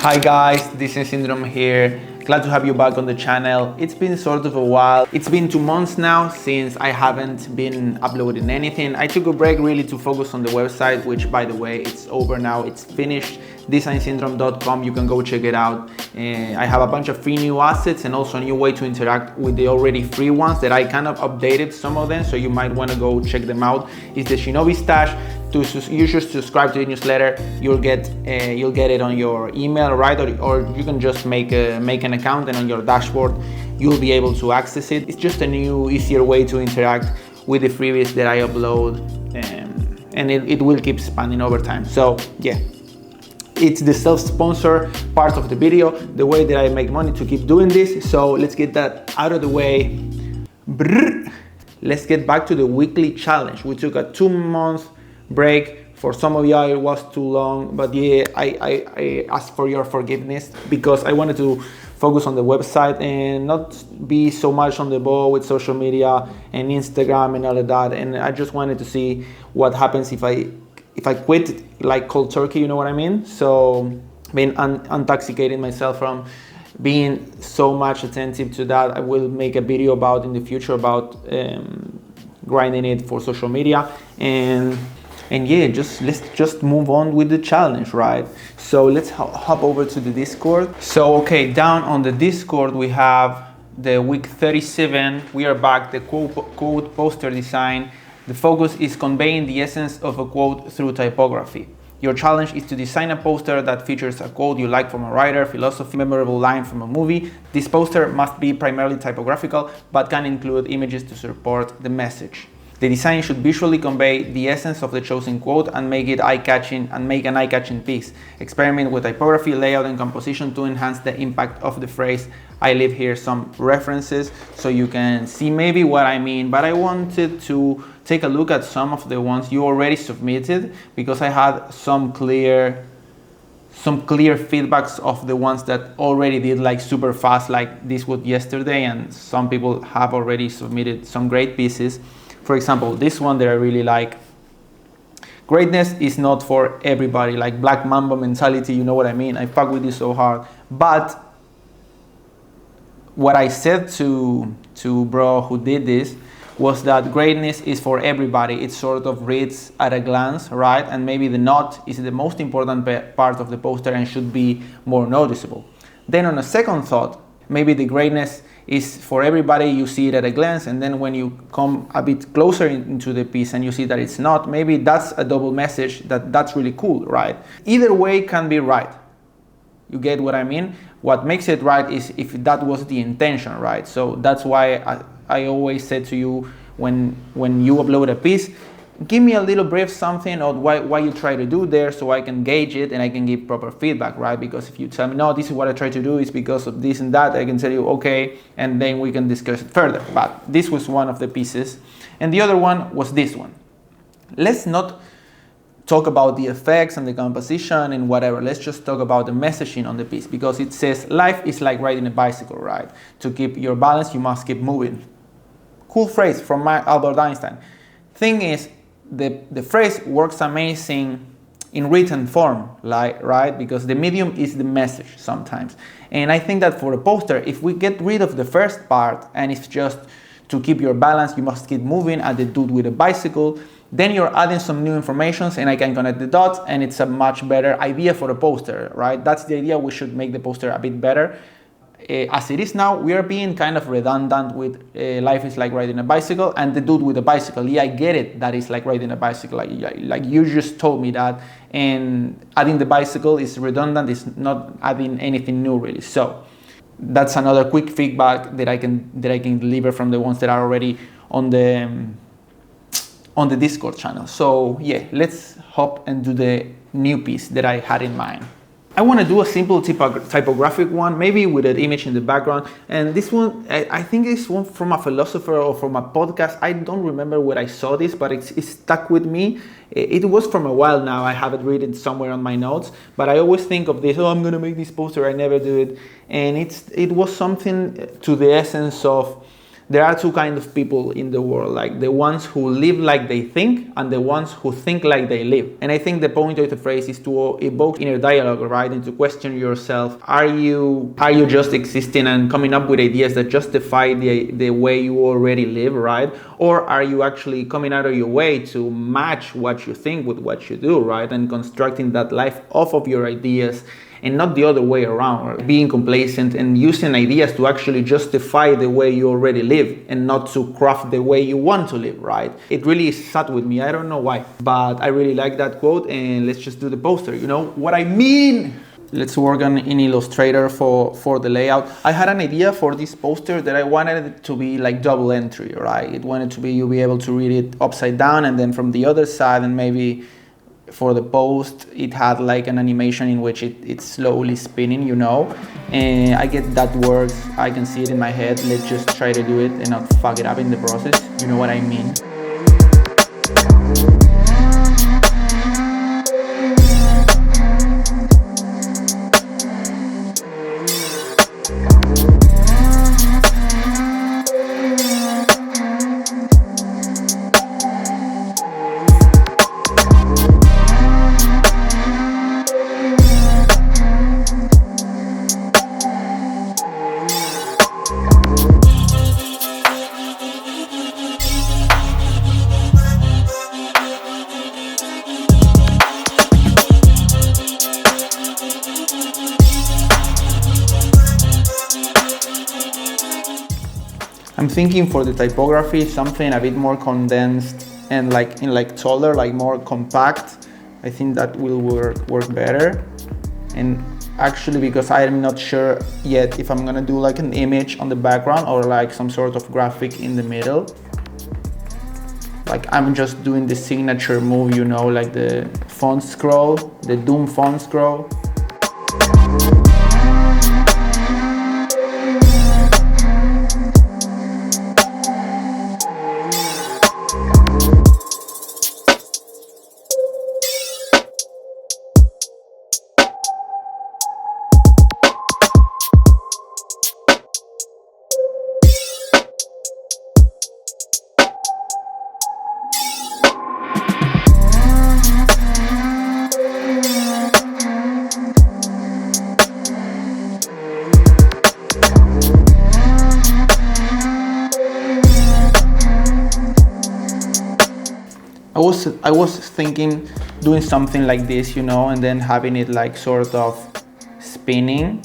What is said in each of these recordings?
Hi guys, this is Syndrome here. Glad to have you back on the channel. It's been sort of a while. It's been 2 months now since I haven't been uploading anything. I took a break really to focus on the website, which by the way, it's over now. It's finished. designsyndrome.com, you can go check it out. I have a bunch of free new assets and also a new way to interact with the already free ones that I kind of updated some of them, so you might want to go check them out. It's the Shinobi Stash. You should subscribe to the newsletter. You'll get it on your email, right? Or you can just make an account, and on your dashboard you'll be able to access it. It's just a new, easier way to interact with the freebies that I upload, and it will keep expanding over time. So yeah, it's the self-sponsor part of the video, the way that I make money to keep doing this. So let's get that out of the way. Let's get back to the weekly challenge. We took a 2-month break. For some of y'all it was too long, but yeah, I ask for your forgiveness because I wanted to focus on the website and not be so much on the ball with social media and Instagram and all of that. And I just wanted to see what happens if I quit like cold turkey, you know what I mean? So being intoxicating myself from being so much attentive to that, I will make a video about in the future about grinding it for social media. And yeah, let's just move on with the challenge, right? So let's hop over to the Discord. So okay, down on the Discord we have the week 37. We are back, the quote poster design. The focus is conveying the essence of a quote through typography. Your challenge is to design a poster that features a quote you like from a writer, philosophy, memorable line from a movie. This poster must be primarily typographical, but can include images to support the message. The design should visually convey the essence of the chosen quote and make an eye-catching piece. Experiment with typography, layout, and composition to enhance the impact of the phrase. I leave here some references so you can see maybe what I mean, but I wanted to take a look at some of the ones you already submitted because I had some clear feedbacks of the ones that already did like super fast, like this was yesterday, and some people have already submitted some great pieces. For example, this one that I really like. Greatness is not for everybody, like Black Mamba mentality, you know what I mean? I fuck with this so hard. But what I said to bro who did this was that greatness is for everybody. It sort of reads at a glance, right? And maybe the not is the most important part of the poster and should be more noticeable. Then on a second thought, maybe the greatness is for everybody, you see it at a glance, and then when you come a bit closer into the piece and you see that it's not, maybe that's a double message that's really cool, right? Either way can be right. You get what I mean? What makes it right is if that was the intention, right? So that's why I always said to you when you upload a piece, give me a little brief something of why you try to do there so I can gauge it and I can give proper feedback, right? Because if you tell me, no, this is what I try to do is because of this and that, I can tell you, okay, and then we can discuss it further. But this was one of the pieces. And the other one was this one. Let's not talk about the effects and the composition and whatever. Let's just talk about the messaging on the piece, because it says, life is like riding a bicycle, right? To keep your balance, you must keep moving. Cool phrase from Albert Einstein. Thing is, the phrase works amazing in written form, like, right? Because the medium is the message sometimes. And I think that for a poster, if we get rid of the first part and it's just to keep your balance, you must keep moving at the dude with a bicycle, then you're adding some new information and I can connect the dots, and it's a much better idea for a poster, right? That's the idea. We should make the poster a bit better. As it is now, we are being kind of redundant with life is like riding a bicycle and the dude with a bicycle. Yeah, I get it, that is like riding a bicycle, like you just told me that, and adding the bicycle is redundant, it's not adding anything new really. So that's another quick feedback that I can deliver from the ones that are already on the Discord channel. So yeah, let's hop and do the new piece that I had in mind. I want to do a simple typographic one, maybe with an image in the background. And this one, I think it's one from a philosopher or from a podcast. I don't remember where I saw this, but it's stuck with me. It was from a while now. I have it written somewhere on my notes, but I always think of this, oh, I'm going to make this poster. I never do it. And it was something to the essence of there are two kinds of people in the world, like the ones who live like they think and the ones who think like they live. And I think the point of the phrase is to evoke inner dialogue, right? And to question yourself. Are you just existing and coming up with ideas that justify the way you already live, right? Or are you actually coming out of your way to match what you think with what you do, right? And constructing that life off of your ideas and not the other way around, right? Being complacent and using ideas to actually justify the way you already live and not to craft the way you want to live, right? It really sat with me. I don't know why, but I really like that quote, and let's just do the poster. You know what I mean? Let's work on in Illustrator for the layout. I had an idea for this poster that I wanted it to be like double entry, right? It wanted to be, you'll be able to read it upside down and then from the other side, and maybe for the post it had like an animation in which it's slowly spinning, you know. And I get that works, I can see it in my head. Let's just try to do it and not fuck it up in the process, you know what I mean. I'm thinking for the typography something a bit more condensed and like taller, like more compact. I think that will work better. And actually, because I'm not sure yet if I'm gonna do like an image on the background or like some sort of graphic in the middle. Like I'm just doing the signature move, you know, like the font scroll, the Doom font scroll. I was thinking doing something like this, you know, and then having it like sort of spinning.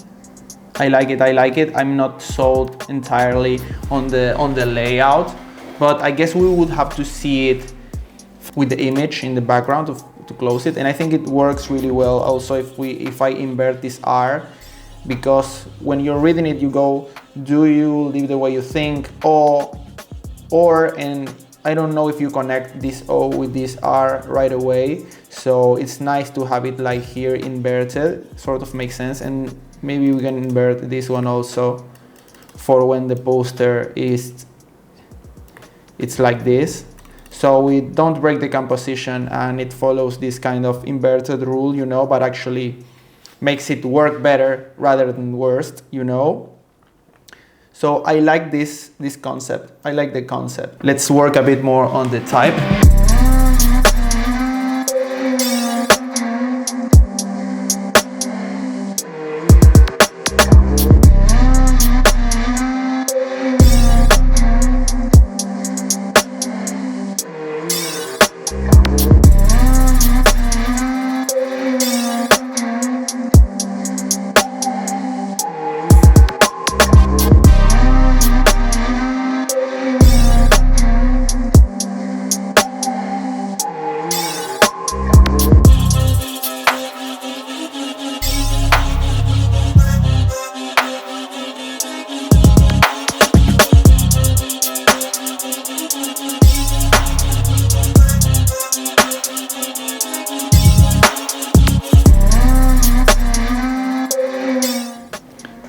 I like it. I'm not sold entirely on the layout, but I guess we would have to see it with the image in the background to close it. And I think it works really well also if I invert this R, because when you're reading it, you go, do you live the way you think, or and I don't know if you connect this O with this R right away. So it's nice to have it like here inverted, sort of makes sense. And maybe we can invert this one also for when the poster it's like this. So we don't break the composition and it follows this kind of inverted rule, you know, but actually makes it work better rather than worse, you know. So I like this concept. I like the concept. Let's work a bit more on the type.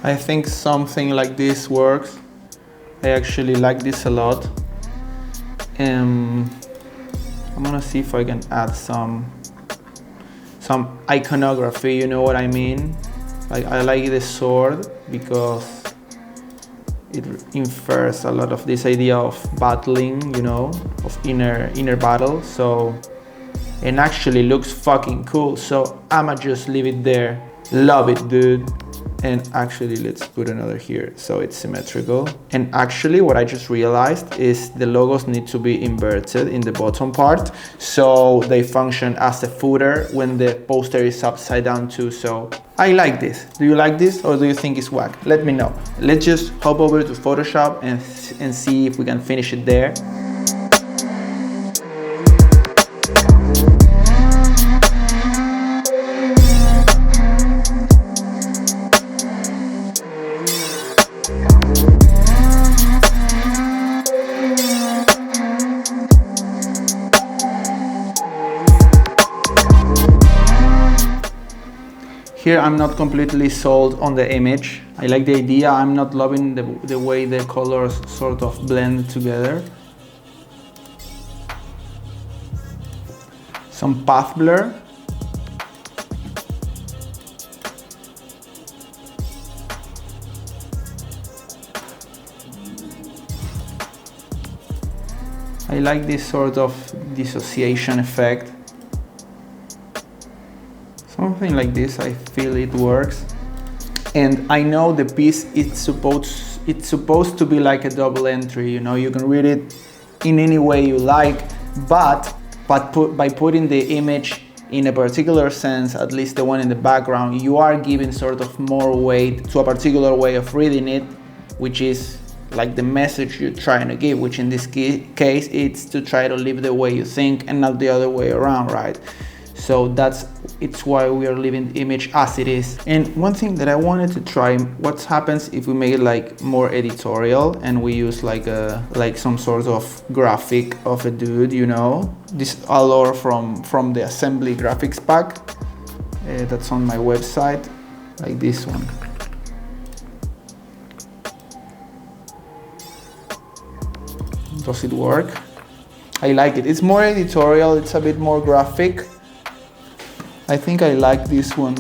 I think something like this works. I actually like this a lot. I'm gonna see if I can add some iconography, you know what I mean? Like I like the sword because it infers a lot of this idea of battling, you know, of inner battle. So, and actually looks fucking cool. So I'ma just leave it there. Love it, dude. And actually, let's put another here so it's symmetrical. And actually, what I just realized is the logos need to be inverted in the bottom part, so they function as a footer when the poster is upside down too. So I like this. Do you like this, or do you think it's whack? Let me know. Let's just hop over to Photoshop and see if we can finish it there. Here I'm not completely sold on the image. I like the idea, I'm not loving the way the colors sort of blend together. Some path blur. I like this sort of dissociation effect. Something like this, I feel it works. And I know the piece it's supposed to be like a double entry, you know, you can read it in any way you like, but by putting the image in a particular sense, at least the one in the background, you are giving sort of more weight to a particular way of reading it, which is like the message you're trying to give, which in this case, it's to try to live the way you think and not the other way around, right? So it's why we are leaving the image as it is. And one thing that I wanted to try, what happens if we make it like more editorial and we use like some sort of graphic of a dude, you know? This allure from the Assembly graphics pack that's on my website, like this one. Does it work? I like it. It's more editorial, it's a bit more graphic. I think I like this one,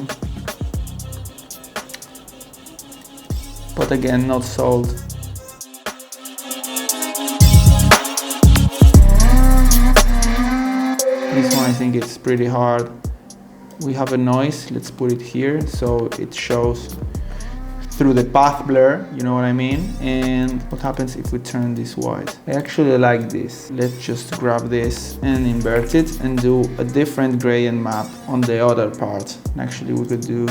but again, not sold. This one, I think it's pretty hard. We have a noise, let's put it here, so it shows through the path blur, you know what I mean? And what happens if we turn this white? I actually like this. Let's just grab this and invert it and do a different gradient map on the other part. And actually we could do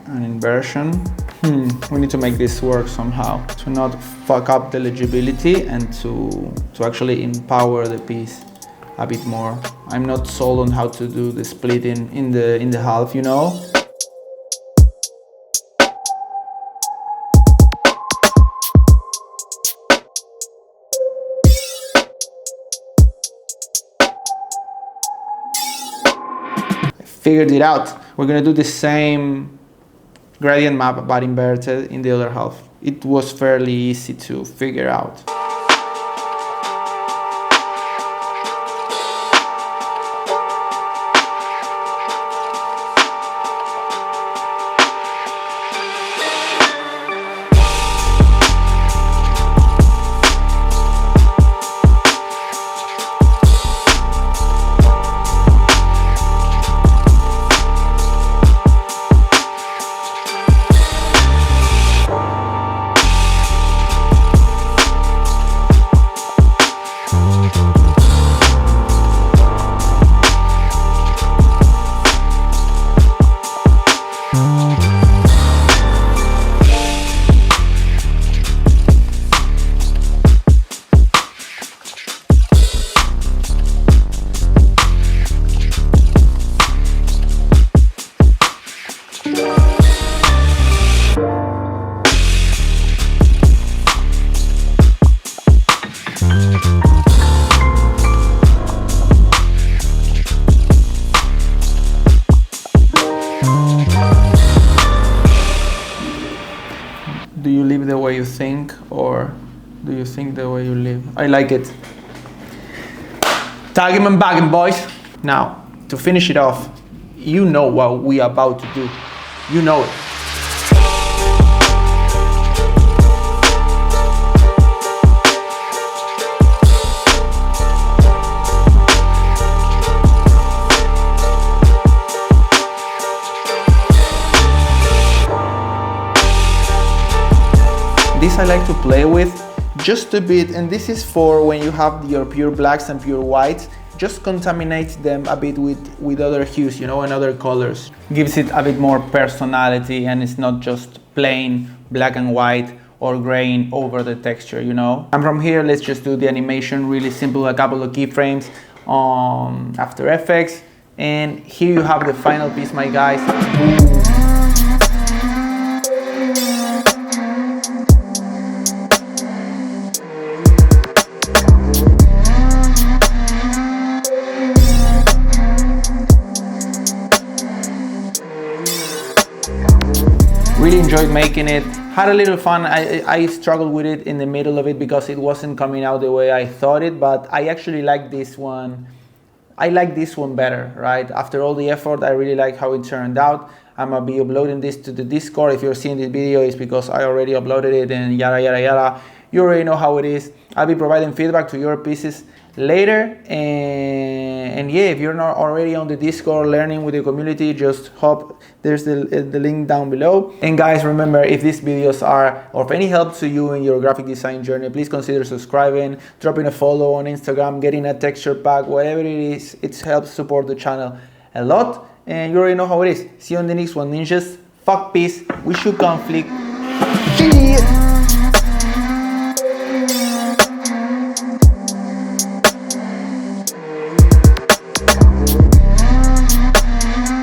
an inversion. We need to make this work somehow to not fuck up the legibility and to actually empower the piece a bit more. I'm not sold on how to do the split in the half, you know? Figured it out. We're gonna do the same gradient map but inverted in the other half. It was fairly easy to figure out. Do you live the way you think, or do you think the way you live? I like it. Tag him and bag him, boys. Now, to finish it off, you know what we are about to do. You know it. This I like to play with just a bit, and this is for when you have your pure blacks and pure whites. Just contaminate them a bit with other hues, you know, and other colors. Gives it a bit more personality, and it's not just plain black and white or grain over the texture, you know. And from here, let's just do the animation, really simple, a couple of keyframes on After Effects. And here you have the final piece, my guys. Really enjoyed making it, had a little fun. I struggled with it in the middle of it because it wasn't coming out the way I thought it, but I actually like this one. I like this one better, right? After all the effort, I really like how it turned out. I'm gonna be uploading this to the Discord. If you're seeing this video, it's because I already uploaded it and yada yada yada. You already know how it is. I'll be providing feedback to your pieces later, and yeah, if you're not already on the Discord learning with the community, just hop, there's the link down below. And guys, remember, if these videos are of any help to you in your graphic design journey, please consider subscribing, dropping a follow on Instagram, getting a texture pack, whatever it is. It helps support the channel a lot, and you already know how it is. See you on the next one, ninjas. Fuck peace, wish you conflict. See ya.